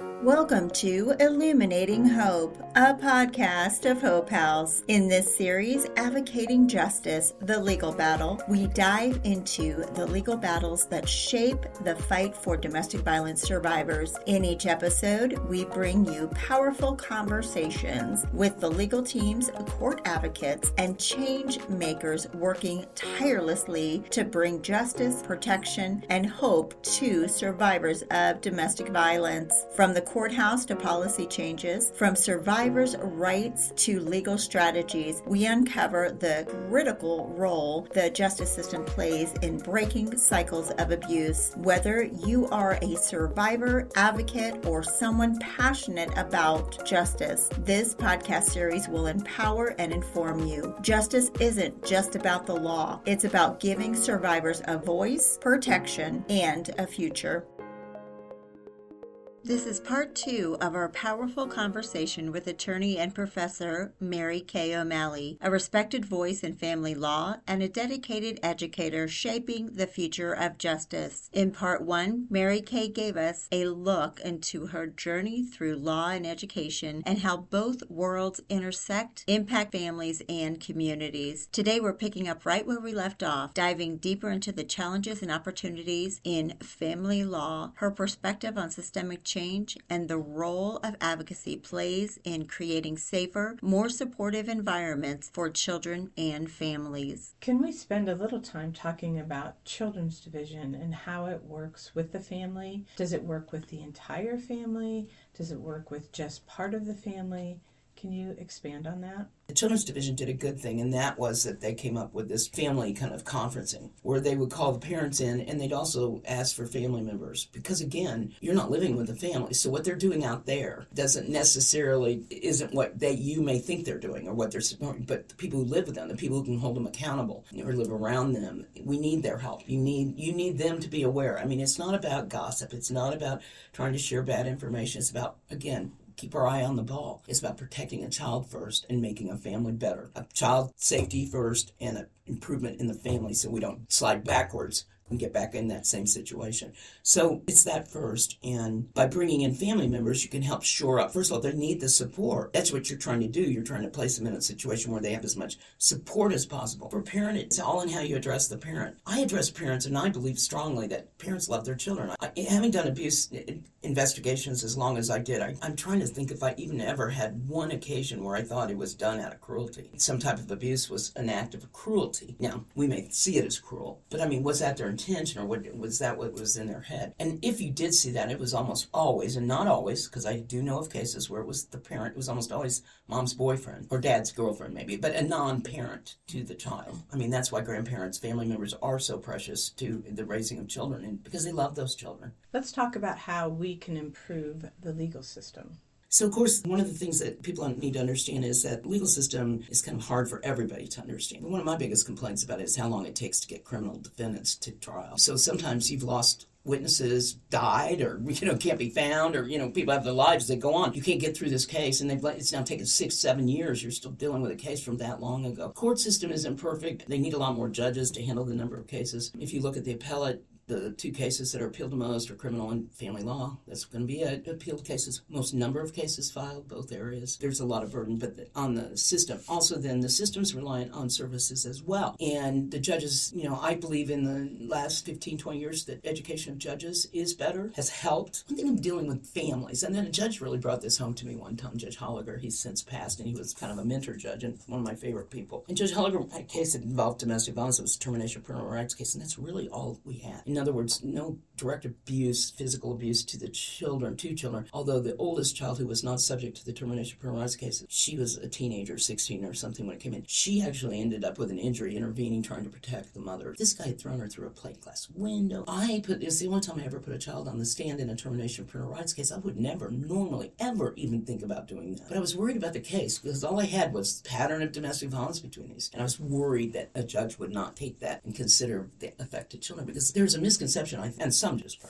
Welcome to Illuminating Hope, a podcast of Hope House. In this series, Advocating Justice, the Legal Battle, we dive into the legal battles that shape the fight for domestic violence survivors. In each episode, we bring you powerful conversations with the legal teams, court advocates, and change makers working tirelessly to bring justice, protection, and hope to survivors of domestic violence. From the courthouse to policy changes, from survivors' rights to legal strategies, we uncover the critical role the justice system plays in breaking cycles of abuse. Whether you are a survivor, advocate, or someone passionate about justice, this podcast series will empower and inform you. Justice isn't just about the law. It's about giving survivors a voice, protection, and a future. This is part 2 of our powerful conversation with attorney and professor Mary Kay O'Malley, a respected voice in family law and a dedicated educator shaping the future of justice. In part 1, Mary Kay gave us a look into her journey through law and education and how both worlds intersect, impact families and communities. Today we're picking up right where we left off, diving deeper into the challenges and opportunities in family law, her perspective on systemic change, and the role of advocacy plays in creating safer, more supportive environments for children and families. Can we spend a little time talking about Children's Division and how it works with the family? Does it work with the entire family? Does it work with just part of the family? Can you expand on that? The Children's Division did a good thing, and that was that they came up with this family kind of conferencing where they would call the parents in and they'd also ask for family members because, again, you're not living with the family. So what they're doing out there doesn't necessarily isn't what you may think they're doing or what they're supporting, but the people who live with them, the people who can hold them accountable or live around them, we need their help. You need them to be aware. I mean, it's not about gossip. It's not about trying to share bad information. It's about, again, keep our eye on the ball. It's about protecting a child first and making a family better. A child safety first and an improvement in the family so we don't slide backwards and get back in that same situation. So it's that first. And by bringing in family members, you can help shore up. First of all, they need the support. That's what you're trying to do. You're trying to place them in a situation where they have as much support as possible. For a parent, it's all in how you address the parent. I address parents, and I believe strongly that parents love their children. Having done abuse investigations as long as I did, I'm trying to think if I even ever had one occasion where I thought it was done out of cruelty. Some type of abuse was an act of cruelty. Now, we may see it as cruel, but I mean, was that their intention, or was that what was in their head? And if you did see that, it was almost always, and not always, because I do know of cases where it was the parent, it was almost always mom's boyfriend or dad's girlfriend maybe, but a non-parent to the child. I mean, that's why grandparents, family members are so precious to the raising of children, and because they love those children. Let's talk about how we can improve the legal system. So, of course, one of the things that people need to understand is that the legal system is kind of hard for everybody to understand. One of my biggest complaints about it is how long it takes to get criminal defendants to trial. So sometimes you've lost witnesses, died, or can't be found, or people have their lives that go on. You can't get through this case, and it's now taken 6-7 years. You're still dealing with a case from that long ago. Court system isn't perfect. They need a lot more judges to handle the number of cases. If you look at the appellate, the 2 cases that are appealed the most are criminal and family law. That's going to be appealed cases. Most number of cases filed, both areas. There's a lot of burden, but on the system. Also, then the system's reliant on services as well. And the judges, I believe in the last 15, 20 years that education of judges is better, has helped. One thing of dealing with families, and then a judge really brought this home to me one time, Judge Holliger. He's since passed, and he was kind of a mentor judge and one of my favorite people. And Judge Holliger had a case that involved domestic violence. It was a termination of parental rights case, and that's really all we had. In other words, no direct abuse, physical abuse to the children, 2 children, although the oldest child who was not subject to the termination of parental rights case, she was a teenager, 16 or something when it came in. She actually ended up with an injury, intervening, trying to protect the mother. This guy had thrown her through a plate glass window. It's the only time I ever put a child on the stand in a termination of parental rights case. I would never normally ever even think about doing that. But I was worried about the case because all I had was pattern of domestic violence between these. And I was worried that a judge would not take that and consider the affected children, because there's a misconception, and some just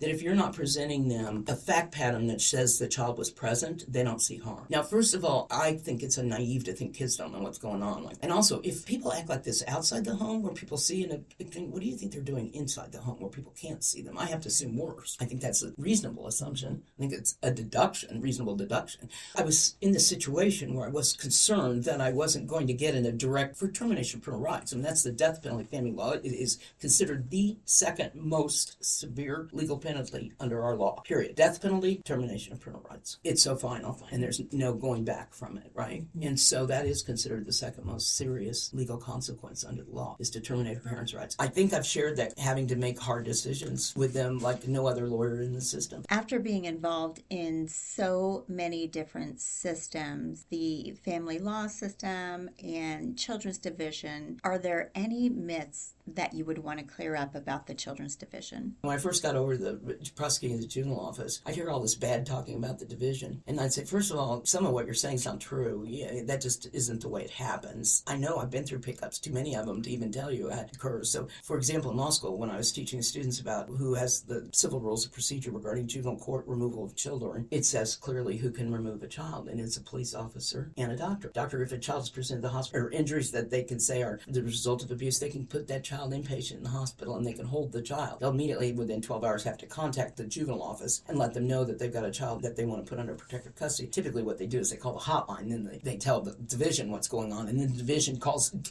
that if you're not presenting them a fact pattern that says the child was present, they don't see harm. Now, first of all, I think it's a naive to think kids don't know what's going on. And also, if people act like this outside the home where people see, what do you think they're doing inside the home where people can't see them? I have to assume worse. I think that's a reasonable assumption. I think it's a deduction, reasonable deduction. I was in this situation where I was concerned that I wasn't going to get in a direct for termination of parental rights. And that's the death penalty family law. It is considered the second most severe legal penalty under our law, period. Death penalty, termination of parental rights. It's so final, and there's no going back from it, right? And so that is considered the second most serious legal consequence under the law, is to terminate a parent's rights. I think I've shared that having to make hard decisions with them like no other lawyer in the system. After being involved in so many different systems, the family law system and children's division, are there any myths that you would want to clear up about the children's division? When I first got over the prosecuting the juvenile office, I'd hear all this bad talking about the division. And I'd say, first of all, some of what you're saying is not true. Yeah, that just isn't the way it happens. I know I've been through pickups, too many of them to even tell you it occurs. So, for example, in law school, when I was teaching students about who has the civil rules of procedure regarding juvenile court removal of children, it says clearly who can remove a child, and it's a police officer and a doctor. Doctor, if a child is presented to the hospital, or injuries that they can say are the result of abuse, they can put that child inpatient in the hospital and they can hold the child. They'll immediately, within 12 hours, have to contact the juvenile office and let them know that they've got a child that they want to put under protective custody. Typically what they do is they call the hotline, then they tell the division what's going on, and then the division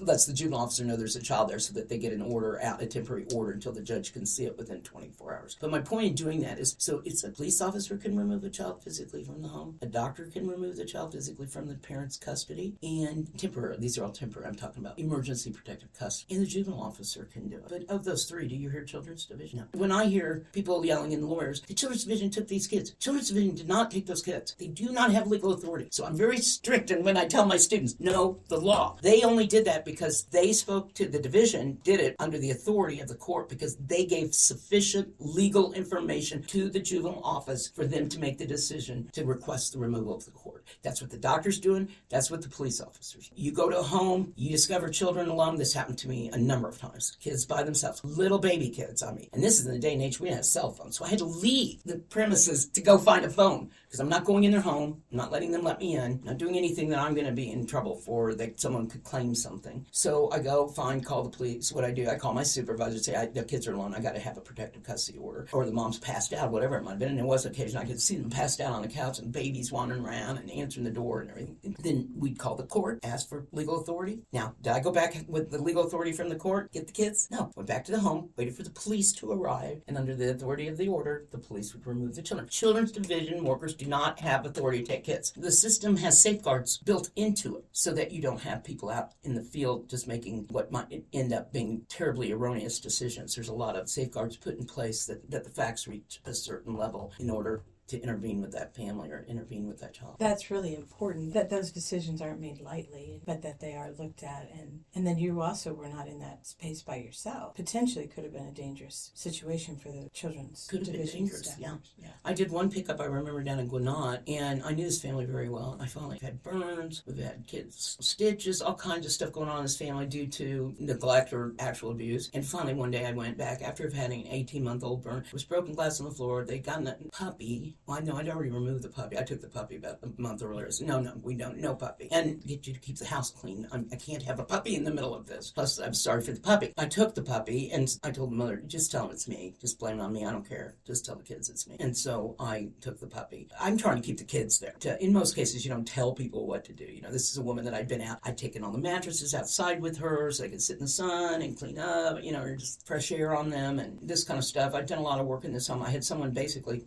lets the juvenile officer know there's a child there so that they get an order out, a temporary order, until the judge can see it within 24 hours. But my point in doing that is, so it's a police officer can remove a child physically from the home, a doctor can remove the child physically from the parent's custody, and temporary, these are all temporary, I'm talking about emergency protective custody, and the juvenile officer can do it. But of those three, do you hear children's division? No. When I hear people yelling in lawyers, the children's division took these kids. Children's division did not take those kids. They do not have legal authority. So I'm very strict, and when I tell my students, no, the law. They only did that because they spoke to the division, did it under the authority of the court because they gave sufficient legal information to the juvenile office for them to make the decision to request the removal of the court. That's what the doctor's doing. That's what the police officers do. You go to a home, you discover children alone. This happened to me a number of times. Kids by themselves, little baby kids, I mean. And this is in the day and age we didn't have cell phones. So I had to leave the premises to go find a phone because I'm not going in their home. I'm not letting them let me in. I'm not doing anything that I'm going to be in trouble for that someone could claim something. So I go call the police. What I do, I call my supervisor, say, the kids are alone. I got to have a protective custody order. Or the mom's passed out, whatever it might have been. And there was an occasion I could see them passed out on the couch and babies wandering around and answering the door and everything. And then we'd call the court, ask for legal authority. Now, did I go back with the legal authority from the court, get the kids? No. Went back to the home, waited for the police to arrive, and under the authority of the order, the police would remove the children. Children's division workers do not have authority to take kids. The system has safeguards built into it so that you don't have people out in the field just making what might end up being terribly erroneous decisions. There's a lot of safeguards put in place that the facts reach a certain level in order to intervene with that family or intervene with that child. That's really important, that those decisions aren't made lightly, but that they are looked at. And then you also were not in that space by yourself. Potentially could have been a dangerous situation for the children's could have been dangerous, staff. Yeah. I did one pickup, I remember, down in Gwinnett, and I knew this family very well. I found we've had burns, we've had kids stitches, all kinds of stuff going on in this family due to neglect or actual abuse. And finally one day I went back after having an 18-month-old burn. It was broken glass on the floor. They'd gotten a puppy. Well, I know I'd already removed the puppy. I took the puppy about a month earlier. I said, no, we don't, no puppy. And get you to keep the house clean. I can't have a puppy in the middle of this. Plus, I'm sorry for the puppy. I took the puppy, and I told the mother, just tell them it's me. Just blame it on me. I don't care. Just tell the kids it's me. And so I took the puppy. I'm trying to keep the kids there. In most cases, you don't tell people what to do. This is a woman that I'd been out. I'd taken all the mattresses outside with her so they could sit in the sun and clean up, or just fresh air on them and this kind of stuff. I'd done a lot of work in this home. I had someone basically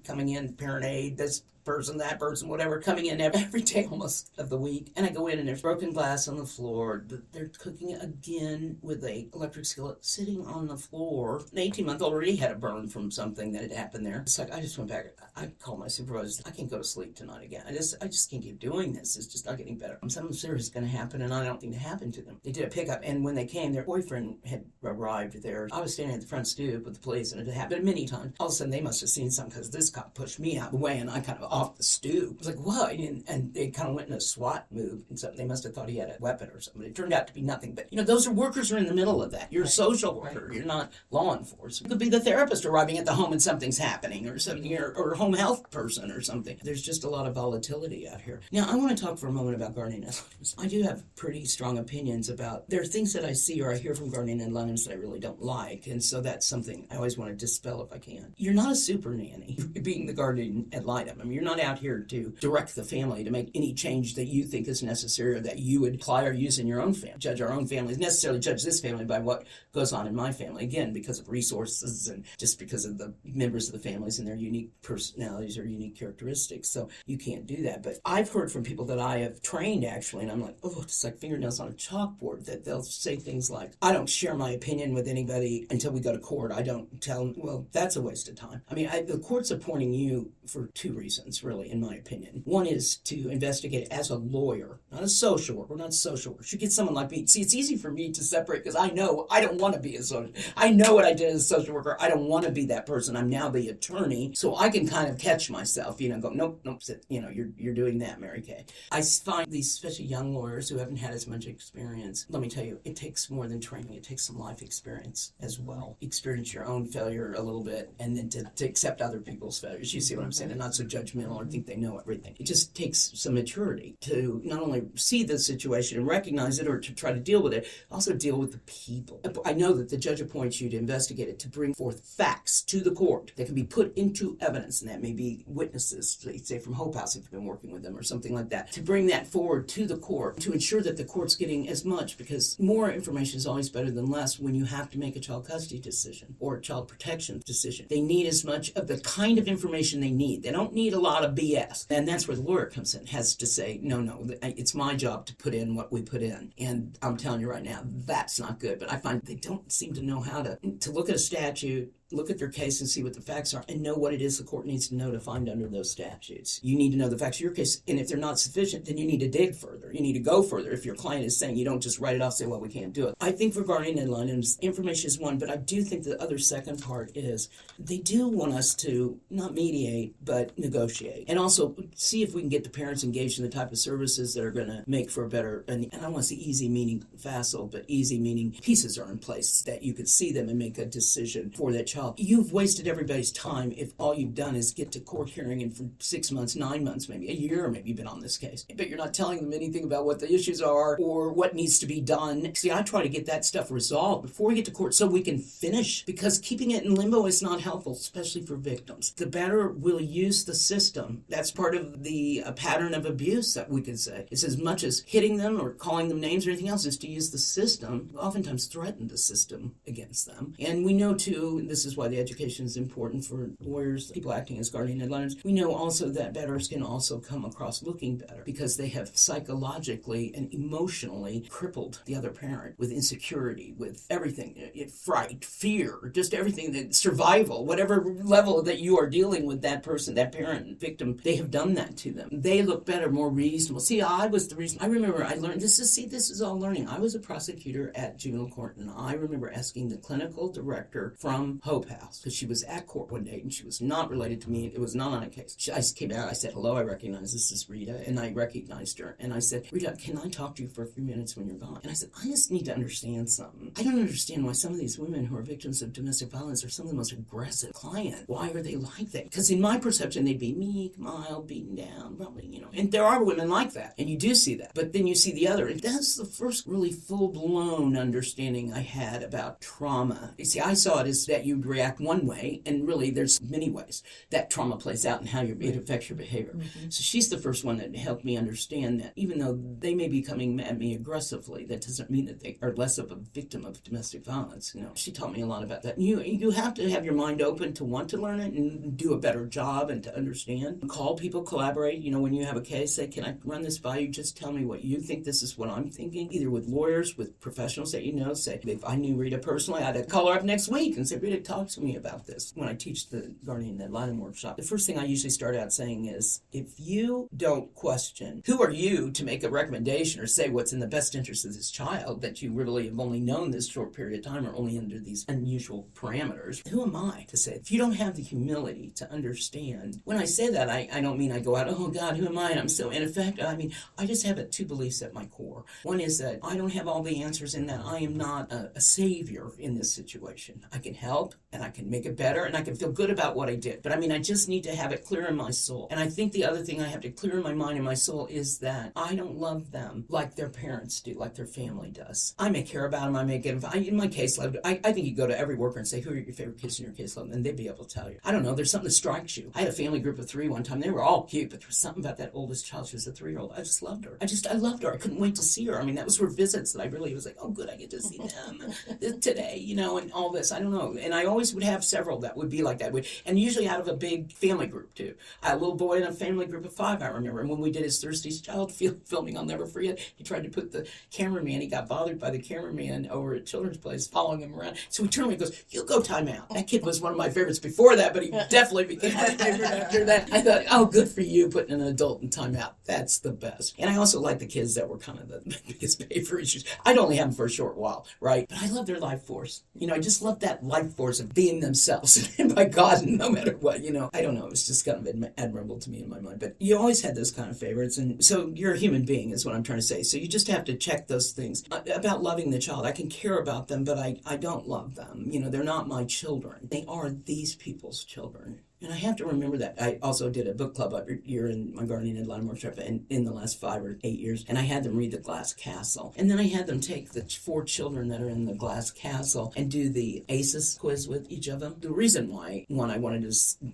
coming in, parent aid, this person, that person, whatever, coming in every day almost of the week. And I go in and there's broken glass on the floor. They're cooking again with a electric skillet sitting on the floor. An 18-month-old already had a burn from something that had happened there. It's like, I just went back. I called my supervisor. I can't go to sleep tonight again. I just can't keep doing this. It's just not getting better. Something serious is going to happen, and I don't think it happened to them. They did a pickup, and when they came, their boyfriend had arrived there. I was standing at the front stoop with the police, and it had happened many times. All of a sudden, they must have seen something because this cop pushed me out of the way, and I kind of off the stoop. I was like, what? And they kind of went in a SWAT move and something. They must have thought he had a weapon or something. It turned out to be nothing. But, those are workers who are in the middle of that. You're a social worker. You're not law enforcement. You could be the therapist arriving at the home and something's happening or something, or a home health person or something. There's just a lot of volatility out here. Now, I want to talk for a moment about guardian ad litems. I do have pretty strong opinions about, there are things that I see or I hear from guardian ad litems that I really don't like. And so that's something I always want to dispel if I can. You're not a super nanny being the guardian ad litem. I mean, you're not out here to direct the family to make any change that you think is necessary or that you would apply or use in your own family. Judge our own families, necessarily judge this family by what goes on in my family. Again, because of resources and just because of the members of the families and their unique personalities or unique characteristics. So you can't do that. But I've heard from people that I have trained actually, and I'm like, oh, it's like fingernails on a chalkboard, that they'll say things like, I don't share my opinion with anybody until we go to court. I don't tell them. Well, that's a waste of time. I mean, the court's appointing you for two reasons, really, in my opinion. One is to investigate as a lawyer, not a social worker. We're not social workers. You get someone like me. See, it's easy for me to separate because I know I don't want to be a social. I know what I did as a social worker. I don't want to be that person. I'm now the attorney, so I can kind of catch myself. Go, nope, sit. You're doing that, Mary Kay. I find these, especially young lawyers who haven't had as much experience. Let me tell you, it takes more than training. It takes some life experience as well. Experience your own failure a little bit, and then to accept other people's failures. You see what I'm saying? And not so judgmental or think they know everything. It just takes some maturity to not only see the situation and recognize it or to try to deal with it, also deal with the people. I know that the judge appoints you to investigate it, to bring forth facts to the court that can be put into evidence, and that may be witnesses, say from Hope House if you've been working with them or something like that, to bring that forward to the court, to ensure that the court's getting as much, because more information is always better than less when you have to make a child custody decision or a child protection decision. They need as much of the kind of information they need. They don't need a lot of BS. And that's where the lawyer comes in, has to say, no, it's my job to put in what we put in. And I'm telling you right now, that's not good. But I find they don't seem to know how to look at a statute, look at their case and see what the facts are and know what it is the court needs to know to find under those statutes. You need to know the facts of your case, and if they're not sufficient, then you need to dig further. You need to go further. If your client is saying, you don't just write it off, say, well, we can't do it. I think for guardian ad litems, information is one, but I do think the other second part is they do want us to not mediate, but negotiate. And also see if we can get the parents engaged in the type of services that are going to make for a better, and I don't want to say easy meaning facile, but easy meaning pieces are in place that you could see them and make a decision for that child. You've wasted everybody's time if all you've done is get to court hearing and for 6 months, 9 months, maybe a year, maybe you've been on this case. But you're not telling them anything about what the issues are or what needs to be done. See, I try to get that stuff resolved before we get to court so we can finish, because keeping it in limbo is not helpful, especially for victims. The batterer will use the system. That's part of the pattern of abuse that we could say. It's as much as hitting them or calling them names or anything else, is to use the system, oftentimes threaten the system against them. And we know too, this is why the education is important for lawyers, people acting as guardian ad litems. We know also that batterers can also come across looking better because they have psychologically and emotionally crippled the other parent with insecurity, with everything, fright, fear, just everything, that survival, whatever level that you are dealing with that person, that parent, victim, they have done that to them. They look better, more reasonable. See, I was the reason. I remember I learned, this is all learning. I was a prosecutor at juvenile court, and I remember asking the clinical director from Hope House, because she was at court one day and she was not related to me. It was not on a case. I came out, I said, hello, I recognize this is Rita, and I recognized her. And I said, Rita, can I talk to you for a few minutes when you're gone? And I said, I just need to understand something. I don't understand why some of these women who are victims of domestic violence are some of the most aggressive clients. Why are they like that? Because in my perception, they'd be meek, mild, beaten down, probably, and there are women like that. And you do see that. But then you see the other. And that's the first really full-blown understanding I had about trauma. You see, I saw it as that you'd react one way, and really there's many ways that trauma plays out and how it affects your behavior. Mm-hmm. So she's the first one that helped me understand that even though they may be coming at me aggressively, that doesn't mean that they are less of a victim of domestic violence. She taught me a lot about that. You have to have your mind open to want to learn it and do a better job and to understand. Call people, collaborate. When you have a case, say, can I run this by you? Just tell me what you think. This is what I'm thinking. Either with lawyers, with professionals that say, if I knew Rita personally, I'd call her up next week and say, Rita, talk to me about this when I teach the guardian ad litem workshop. The first thing I usually start out saying is, if you don't question, who are you to make a recommendation or say what's in the best interest of this child that you really have only known this short period of time or only under these unusual parameters, who am I to say? If you don't have the humility to understand, when I say that, I don't mean I go out, oh God, who am I? And I'm so ineffective. I mean, I just have two beliefs at my core. One is that I don't have all the answers in that I am not a savior in this situation. I can help and I can make it better and I can feel good about what I did. But I mean, I just need to have it clear in my soul. And I think the other thing I have to clear in my mind and my soul is that I don't love them like their parents do, like their family does. I may care about them. I may get them. In my caseload, I think you go to every worker and say, who are your favorite kids in your caseload? And they'd be able to tell you. I don't know. There's something that strikes you. I had a family group of 3 one time. They were all cute, but there was something about that oldest child. She was a 3-year-old. I just loved her. I loved her. I couldn't wait to see her. I mean, that was her visits that I really was like, oh, good, I get to see them today, and all this. I don't know. And I always would have several that would be like that. And usually out of a big family group, too. I had a little boy in a family group of 5, I remember. And when we did his Thursday's Child filming, I'll never forget, he tried to put the cameraman, he got bothered by the cameraman over at Children's Place following him around. So he turned to me and goes, you go time out. That kid was one of my favorites before that, but he definitely became my favorite after that. I thought, oh, good for you putting an adult in time out. That's the best. And I also like the kids that were kind of the biggest paper issues. I'd only have them for a short while, right? But I love their life force. I just love that life force of being themselves. And by God, no matter what, I don't know. It's just kind of admirable to me in my mind. But you always had those kind of favorites. And so you're a human being is what I'm trying to say. So you just have to check those things. About loving the child, I can care about them, but I don't love them. They're not my children. They are these people's children. And I have to remember that. I also did a book club every year in my guardian ad litem workshop in the last 5 or 8 years, and I had them read The Glass Castle. And then I had them take the 4 children that are in The Glass Castle and do the ACEs quiz with each of them. The reason why, one, I wanted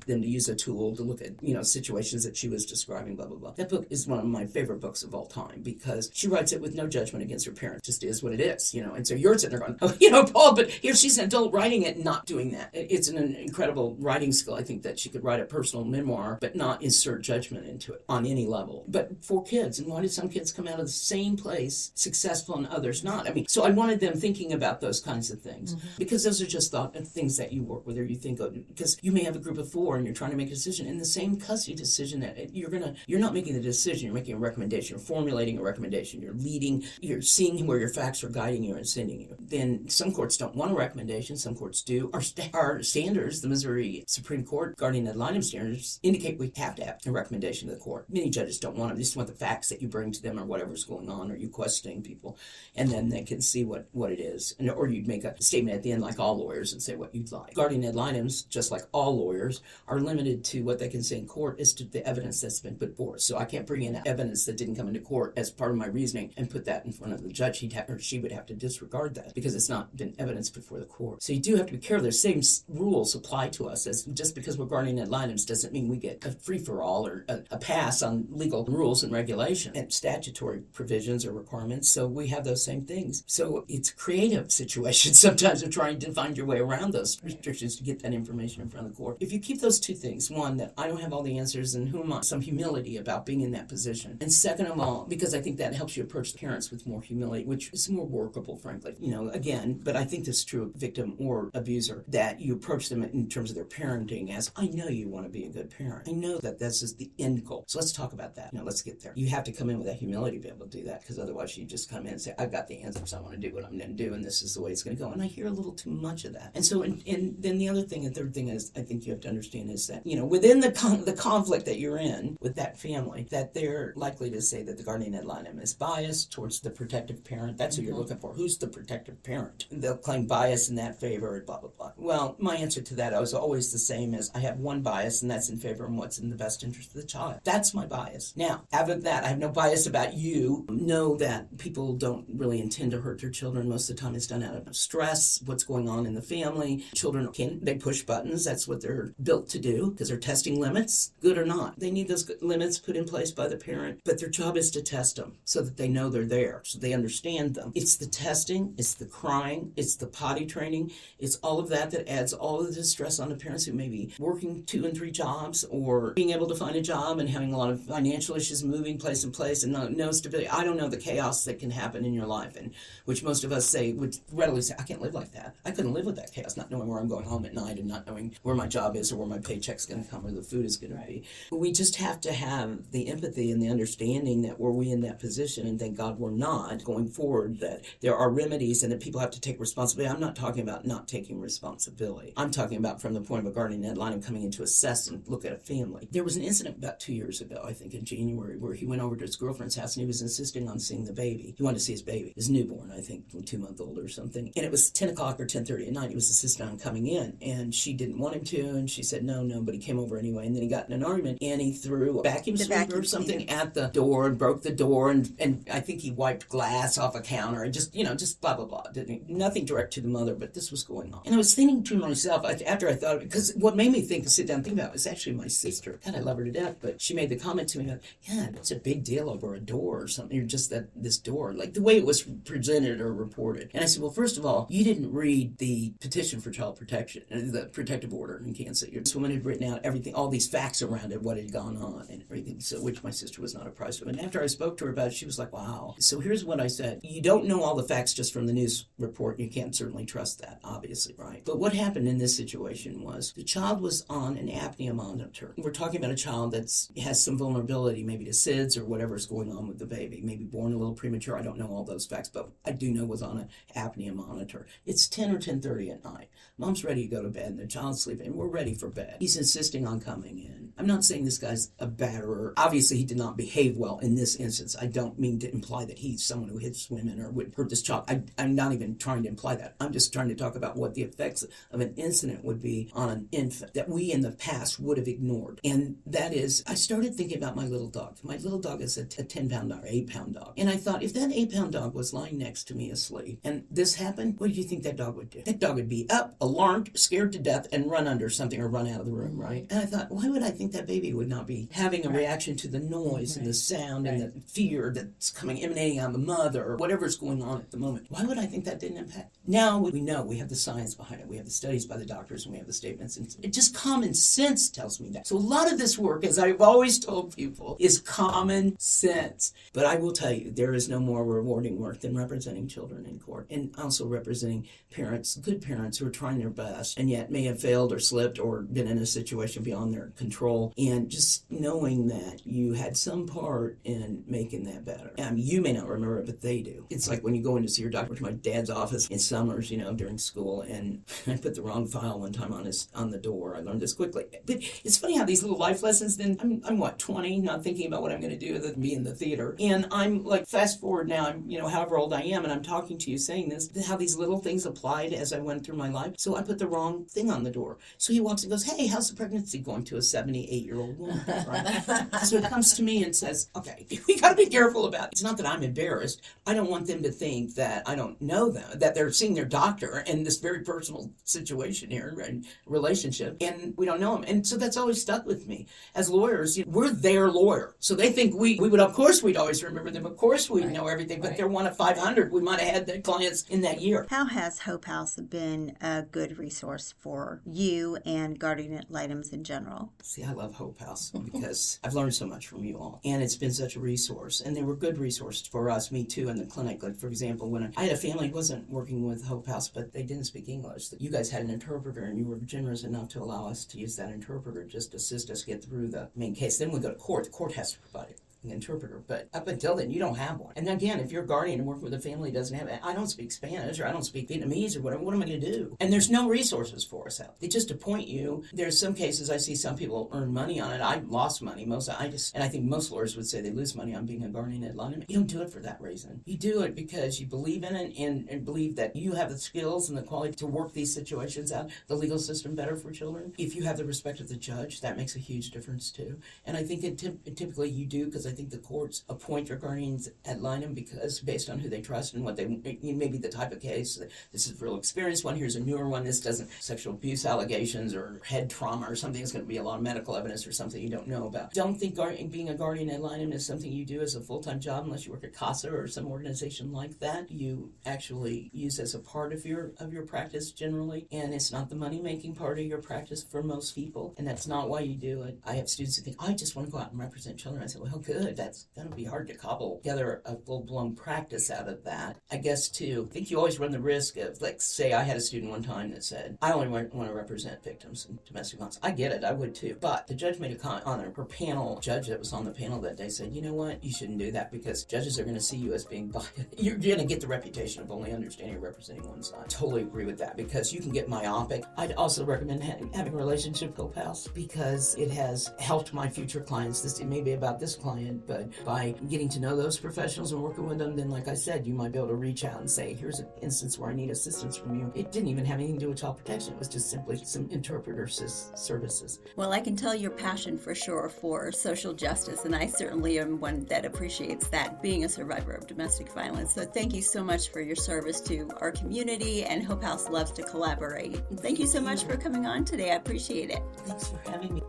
them to use a tool to look at, situations that she was describing, blah, blah, blah. That book is one of my favorite books of all time because she writes it with no judgment against her parents. It just is what it is, And so you're sitting there going, oh, Paul, but here she's an adult writing it and not doing that. It's an incredible writing skill, I think, that she could write a personal memoir, but not insert judgment into it on any level. But for kids, and why did some kids come out of the same place successful and others not? So I wanted them thinking about those kinds of things because those are just things that you work with or you think of, because you may have a group of 4 and you're trying to make a decision. In the same custody decision, that you're not making the decision, you're making a recommendation, you're formulating a recommendation, you're leading, you're seeing where your facts are guiding you and sending you. Then some courts don't want a recommendation, some courts do. Our standards, the Missouri Supreme Court guardian ad litem standards indicate we have to have a recommendation to the court. Many judges don't want them. They just want the facts that you bring to them or whatever's going on, or you questioning people, and then they can see what it is. Or you'd make a statement at the end like all lawyers and say what you'd like. Guardian ad litems, just like all lawyers, are limited to what they can say in court as to the evidence that's been put forth. So I can't bring in evidence that didn't come into court as part of my reasoning and put that in front of the judge. She would have to disregard that because it's not been evidence before the court. So you do have to be careful. The same rules apply to us as just because we're guardian ad litems doesn't mean we get a free-for-all or a pass on legal rules and regulation and statutory provisions or requirements. So we have those same things. So it's a creative situation sometimes of trying to find your way around those restrictions to get that information in front of the court. If you keep those 2 things, one, that I don't have all the answers and who am I, some humility about being in that position. And second of all, because I think that helps you approach the parents with more humility, which is more workable, frankly. Again, but I think this is true of victim or abuser, that you approach them in terms of their parenting as, I know you want to be a good parent. I know that this is the end goal. So let's talk about that. Let's get there. You have to come in with that humility to be able to do that, because otherwise you just come in and say, I've got the answers. I want to do what I'm going to do, and this is the way it's going to go. And I hear a little too much of that. And so, and then the other thing, and third thing is, I think you have to understand is that, within the conflict that you're in with that family, that they're likely to say that the guardian ad litem is biased towards the protective parent. That's who you're looking for. Who's the protective parent? They'll claim bias in that favor, blah, blah, blah. Well, my answer to that was always the same as I have one bias, and that's in favor of what's in the best interest of the child. That's my bias. Now, having that, I have no bias about you. Know that people don't really intend to hurt their children. Most of the time it's done out of stress, what's going on in the family. Children they push buttons. That's what they're built to do because they're testing limits, good or not. They need those limits put in place by the parent, but their job is to test them so that they know they're there, so they understand them. It's the testing, it's the crying, it's the potty training, it's all of that adds all of the stress on the parents who may be working working 2 and 3 jobs, or being able to find a job and having a lot of financial issues, moving place and place, and no stability. I don't know the chaos that can happen in your life, and which most of us would readily say, I can't live like that. I couldn't live with that chaos, not knowing where I'm going home at night and not knowing where my job is or where my paycheck's going to come or the food is going to be. We just have to have the empathy and the understanding that were we in that position, and thank God we're not, going forward, that there are remedies and that people have to take responsibility. I'm not talking about not taking responsibility. I'm talking about from the point of a guardian ad litem coming in to assess and look at a family. There was an incident about 2 years ago, I think in January, where he went over to his girlfriend's house and he was insisting on seeing the baby. He wanted to see his baby, his newborn, I think 2-month-old or something. And it was 10 o'clock or 10:30 at night. He was insisting on coming in, and she didn't want him to, and she said no, but he came over anyway. And then he got in an argument, and he threw a vacuum sweeper or something at the door and broke the door, and I think he wiped glass off a counter and just blah blah blah. Nothing direct to the mother, but this was going on. And I was thinking to myself after I thought of it, because what made me sit down and think about it was actually my sister. God, I love her to death, but she made the comment to me about, yeah, it's a big deal over a door or something, or just that this door, like the way it was presented or reported. And I said, well, first of all, you didn't read the petition for child protection, the protective order in Kansas. This woman had written out everything, all these facts around it, what had gone on and everything, so which my sister was not apprised of. And after I spoke to her about it, she was like, wow. So here's what I said. You don't know all the facts just from the news report. You can't certainly trust that, obviously, right? But what happened in this situation was the child was on an apnea monitor. We're talking about a child that has some vulnerability, maybe to SIDS or whatever's going on with the baby, maybe born a little premature. I don't know all those facts, but I do know was on an apnea monitor. It's 10 or 10:30 at night. Mom's ready to go to bed, and the child's sleeping, and we're ready for bed. He's insisting on coming in. I'm not saying this guy's a batterer. Obviously, he did not behave well in this instance. I don't mean to imply that he's someone who hits women or would hurt this child. I'm not even trying to imply that. I'm just trying to talk about what the effects of an incident would be on an infant that we in the past would have ignored. And that is, I started thinking about my little dog. My little dog is a 10-pound dog, 8-pound dog. And I thought, if that 8-pound dog was lying next to me asleep and this happened, what do you think that dog would do? That dog would be up, alarmed, scared to death, and run under something or run out of the room, right? And I thought, why would I think that baby would not be having a reaction to the noise and the sound and the fear that's emanating out of the mother or whatever's going on at the moment? Why would I think that didn't impact? Now we know, we have the science behind it. We have the studies by the doctors and we have the statements. And it just common sense tells me that. So a lot of this work, as I've always told people, is common sense. But I will tell you, there is no more rewarding work than representing children in court and also representing parents, good parents who are trying their best and yet may have failed or slipped or been in a situation beyond their control, and just knowing that you had some part in making that better. You may not remember it, but they do. It's like when you go in to see your doctor, to my dad's office in summers, during school, and I put the wrong file one time on the door. I learned this quickly. But it's funny how these little life lessons, then I'm 20, not thinking about what I'm going to do other than be in the theater. And I'm like, fast forward now, I'm, however old I am, and I'm talking to you saying this, how these little things applied as I went through my life. So I put the wrong thing on the door. So he walks and goes, hey, how's the pregnancy going, to a 78-year-old woman, right? So it comes to me and says, okay, we got to be careful about it. It's not that I'm embarrassed. I don't want them to think that I don't know them, that they're seeing their doctor in this very personal situation here and relationship, and we don't know them. And so that's always stuck with me. As lawyers, we're their lawyer. So they think we would, of course, we'd always remember them. Of course, we'd know everything, but they're one of 500. We might have had the clients in that year. How has Hope House been a good resource for you and guardian ad litems in general? See, I love Hope House because I've learned so much from you all, and it's been such a resource. And they were good resources for us, me too, in the clinic. Like, for example, when I had a family who wasn't working with Hope House, but they didn't speak English. You guys had an interpreter, and you were generous enough to allow us to use that interpreter just to assist us get through the main case. Then we go to court. The court has to provide it. Interpreter, but up until then you don't have one. And again, if you're a guardian and working with a family doesn't have it, I don't speak Spanish or I don't speak Vietnamese or whatever, what am I going to do? And there's no resources for us out. They just appoint you. There's some cases I see some people earn money on it. I lost money. And I think most lawyers would say they lose money on being a guardian ad litem. You don't do it for that reason. You do it because you believe in it and believe that you have the skills and the quality to work these situations out, the legal system better for children. If you have the respect of the judge, that makes a huge difference too. And I think typically you do, because I think the courts appoint your guardians ad litem because based on who they trust and what they, maybe the type of case. This is a real experienced one. Here's a newer one. This doesn't, sexual abuse allegations or head trauma or something. It's going to be a lot of medical evidence or something you don't know about. Don't think being a guardian ad litem is something you do as a full-time job unless you work at CASA or some organization like that. You actually use as a part of your practice generally, and it's not the money-making part of your practice for most people, and that's not why you do it. I have students who think, I just want to go out and represent children. I say, well, good. That's going to be hard to cobble together a full-blown practice out of that. I guess, too, I think you always run the risk of, like, say I had a student one time that said, I only want to represent victims in domestic violence. I get it. I would, too. But the judge made a comment on her panel. Judge that was on the panel that day said, you know what? You shouldn't do that because judges are going to see you as being biased. You're going to get the reputation of only understanding or representing one side. Totally agree with that because you can get myopic. I'd also recommend having a relationship with Hope House because it has helped my future clients. It may be about this client, but by getting to know those professionals and working with them, then like I said, you might be able to reach out and say, here's an instance where I need assistance from you. It didn't even have anything to do with child protection. It was just simply some interpreter services. Well, I can tell your passion for sure for social justice, and I certainly am one that appreciates that, being a survivor of domestic violence. So thank you so much for your service to our community, and Hope House loves to collaborate. Thank you so much for coming on today. I appreciate it. Thanks for having me.